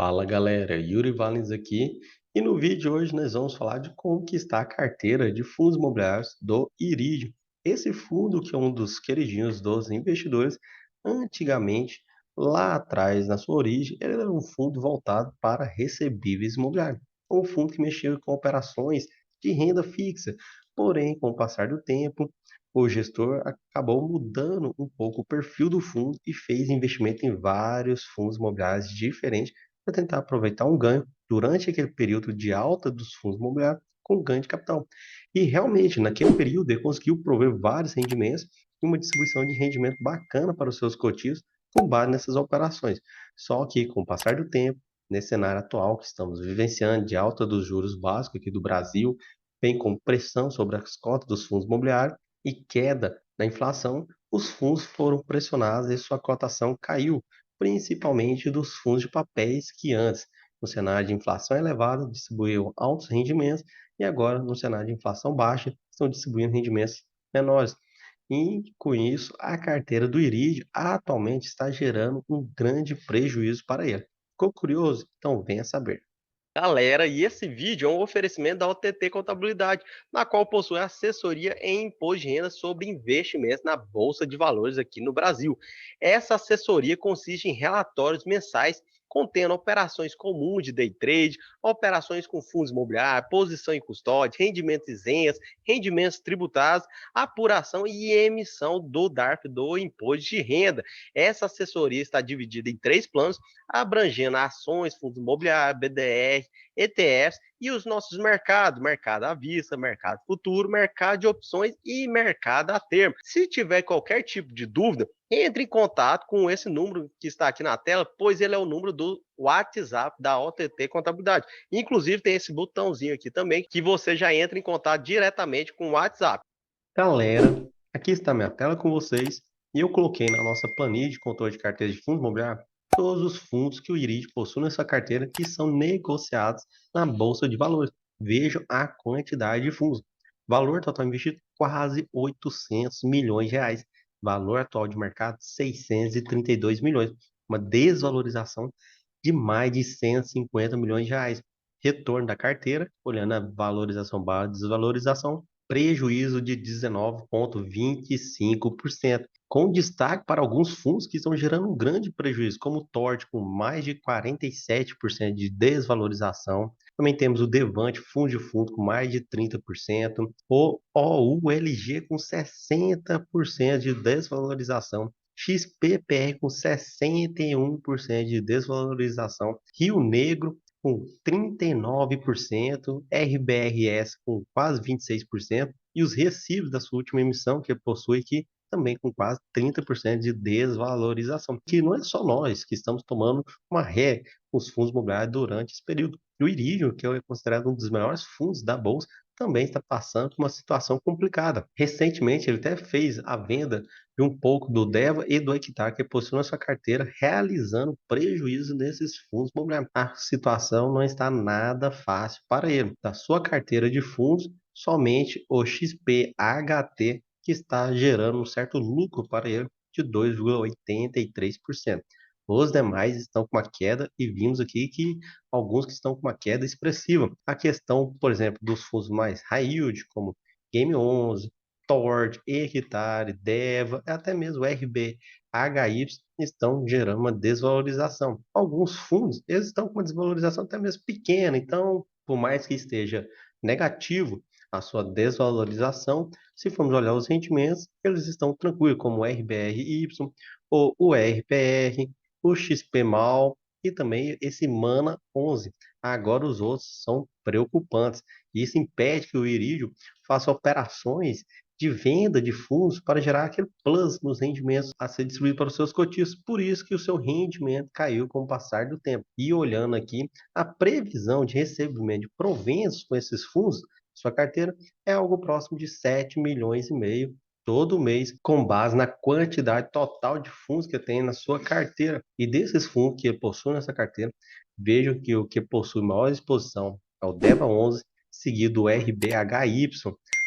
Fala galera, Yuri Valens aqui e no vídeo de hoje nós vamos falar de como que está a carteira de fundos imobiliários do Iridium. Esse fundo que é um dos queridinhos dos investidores, antigamente, lá atrás, na sua origem, ele era um fundo voltado para recebíveis imobiliários, um fundo que mexia com operações de renda fixa. Porém, com o passar do tempo, o gestor acabou mudando um pouco o perfil do fundo e fez investimento em vários fundos imobiliários diferentes para tentar aproveitar um ganho durante aquele período de alta dos fundos imobiliários com ganho de capital. E realmente, naquele período, ele conseguiu prover vários rendimentos e uma distribuição de rendimento bacana para os seus cotistas com base nessas operações. Só que, com o passar do tempo, nesse cenário atual que estamos vivenciando, de alta dos juros básicos aqui do Brasil, vem com pressão sobre as cotas dos fundos imobiliários e queda na inflação, os fundos foram pressionados e sua cotação caiu, principalmente dos fundos de papéis que antes, no cenário de inflação elevada, distribuíam altos rendimentos e agora, no cenário de inflação baixa, estão distribuindo rendimentos menores. E, com isso, a carteira do Iridium atualmente está gerando um grande prejuízo para ele. Ficou curioso? Então venha saber. Galera, e esse vídeo é um oferecimento da OTT Contabilidade, na qual possui assessoria em imposto de renda sobre investimentos na Bolsa de Valores aqui no Brasil. Essa assessoria consiste em relatórios mensais contendo operações comuns de day trade, operações com fundos imobiliários, posição em custódia, rendimentos isentos, rendimentos tributários, apuração e emissão do DARF do imposto de renda. Essa assessoria está dividida em 3 planos, abrangendo ações, fundos imobiliários, BDR, ETFs e os nossos mercados, mercado à vista, mercado futuro, mercado de opções e mercado a termo. Se tiver qualquer tipo de dúvida, entre em contato com esse número que está aqui na tela, pois ele é o número do WhatsApp da OTT Contabilidade. Inclusive tem esse botãozinho aqui também que você já entra em contato diretamente com o WhatsApp. Galera, aqui está minha tela com vocês e eu coloquei na nossa planilha de controle de carteira de fundos imobiliários todos os fundos que o Iridium possui nessa carteira que são negociados na Bolsa de Valores. Vejam a quantidade de fundos. Valor total investido, quase 800 milhões de reais. Valor atual de mercado, 632 milhões. Uma desvalorização de mais de 150 milhões de reais. Retorno da carteira, olhando a valorização barra desvalorização, prejuízo de 19,25%, com destaque para alguns fundos que estão gerando um grande prejuízo, como o TORD, com mais de 47% de desvalorização. Também temos o Devante, fundo de fundo, com mais de 30%, o OULG, com 60% de desvalorização. XPPR com 61% de desvalorização, Rio Negro com 39%, RBRS com quase 26% e os recibos da sua última emissão, que possui aqui, também com quase 30% de desvalorização. Que não é só nós que estamos tomando uma ré com os fundos imobiliários durante esse período. E o Iridium, que é considerado um dos melhores fundos da Bolsa, também está passando por uma situação complicada. Recentemente, ele até fez a venda de um pouco do DEVA e do Equitar, que possuem na sua carteira, realizando prejuízo nesses fundos imobiliários. A situação não está nada fácil para ele. Da sua carteira de fundos, somente o XPHT que está gerando um certo lucro para ele de 2,83%. Os demais estão com uma queda e vimos aqui que alguns que estão com uma queda expressiva. A questão, por exemplo, dos fundos mais high yield, como Game 11, Tord, Hectare, Deva, até mesmo RBHY estão gerando uma desvalorização. Alguns fundos eles estão com uma desvalorização até mesmo pequena, então, por mais que esteja negativo a sua desvalorização, se formos olhar os rendimentos, eles estão tranquilos, como o RBRY, o RPR, o XPMAL e também esse MANA 11. Agora os outros são preocupantes. Isso impede que o Iridium faça operações de venda de fundos para gerar aquele plus nos rendimentos a ser distribuído para os seus cotistas. Por isso que o seu rendimento caiu com o passar do tempo. E olhando aqui, a previsão de recebimento de proventos com esses fundos, sua carteira, é algo próximo de 7 milhões e meio todo mês, com base na quantidade total de fundos que tem na sua carteira. E desses fundos que ele possui nessa carteira, vejo que o que possui maior exposição é o DEVA 11, seguido do RBHY.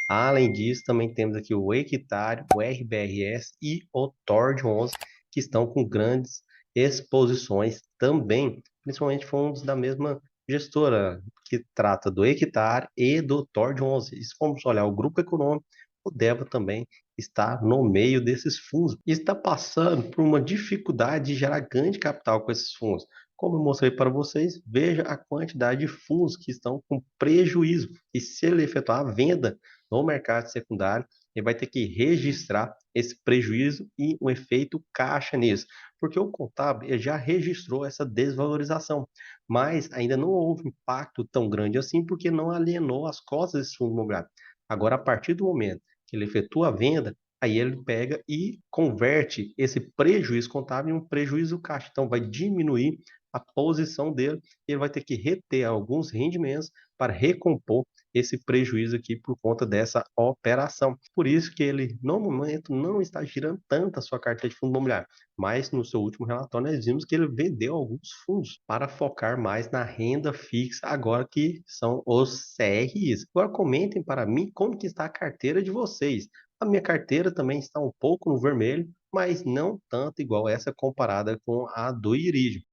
Além disso, também temos aqui o Equitário, o RBRS e o TORD 11, que estão com grandes exposições também, principalmente fundos da mesma gestora, que trata do hectare e do TOR de 11. E se formos olhar o grupo econômico, o DEVA também está no meio desses fundos e está passando por uma dificuldade de gerar grande capital com esses fundos. Como eu mostrei para vocês, veja a quantidade de fundos que estão com prejuízo. E se ele efetuar a venda no mercado secundário, ele vai ter que registrar esse prejuízo e um efeito caixa nisso, porque o contábil ele já registrou essa desvalorização, mas ainda não houve impacto tão grande assim, porque não alienou as costas desse fundo imobiliário. Agora, a partir do momento que ele efetua a venda, aí ele pega e converte esse prejuízo contábil em um prejuízo caixa. Então, vai diminuir a posição dele e ele vai ter que reter alguns rendimentos para recompor esse prejuízo aqui por conta dessa operação. Por isso que ele, no momento, não está girando tanto a sua carteira de fundo imobiliário, mas no seu último relatório nós vimos que ele vendeu alguns fundos para focar mais na renda fixa, agora que são os CRIs. Agora comentem para mim como que está a carteira de vocês. A minha carteira também está um pouco no vermelho, mas não tanto igual essa comparada com a do Iridium.